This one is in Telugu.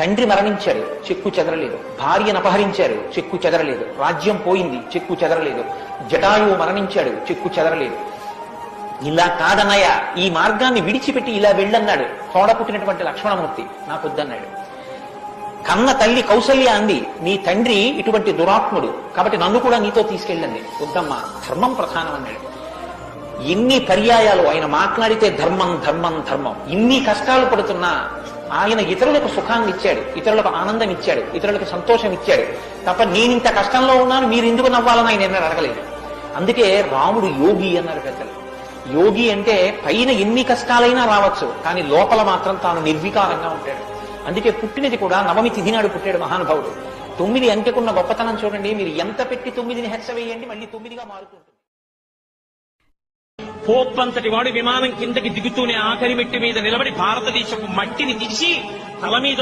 తండ్రి మరణించాడు, చెక్కు చెదరలేదు. భార్యను అపహరించారు, చెక్కు చెదరలేదు. రాజ్యం పోయింది, చెక్కు చెదరలేదు. జటాయువు మరణించాడు, చెక్కు చెదరలేదు. ఇలా కాదన్నయ్య, ఈ మార్గాన్ని విడిచిపెట్టి ఇలా వెళ్ళన్నాడు. తోడ పుట్టినటువంటి లక్ష్మణమూర్తి నాకొద్దన్నాడు. కన్న తల్లి కౌసల్య అంది, నీ తండ్రి ఇటువంటి దురాత్ముడు, కాబట్టి నన్ను కూడా నీతో తీసుకెళ్ళండి. వద్దమ్మా, ధర్మం ప్రధానం అన్నాడు. ఎన్ని పర్యాయాలు ఆయన మాట్లాడితే ధర్మం ధర్మం ధర్మం. ఇన్ని కష్టాలు పడుతున్నా ఆయన ఇతరులకు సుఖాన్ని ఇచ్చాడు, ఇతరులకు ఆనందం ఇచ్చాడు, ఇతరులకు సంతోషం ఇచ్చాడు తప్ప నేనింత కష్టంలో ఉన్నాను మీరు ఎందుకు నవ్వాలని ఆయన ఎన్నడూ అడగలేదు. అందుకే రాముడు యోగి అన్నారు పెద్దలు. యోగి అంటే పైన ఎన్ని కష్టాలైనా రావచ్చు, కానీ లోపల మాత్రం తాను నిర్వికారంగా ఉంటాడు. అందుకే పుట్టినది కూడా నవమి తిథి నాడు పుట్టాడు మహానుభావుడు. 9 అంకెకున్న గొప్పతనం చూడండి. మీరు ఎంత పెట్టి 9ని హెచ్చ వేయండి, మళ్ళీ 9గా మారుతుంటుంది. పోప్పంతటి వాడు విమానం కిందకి దిగుతూనే ఆఖరి మెట్టి మీద నిలబడి భారతదేశపు మట్టిని తీసి తల మీద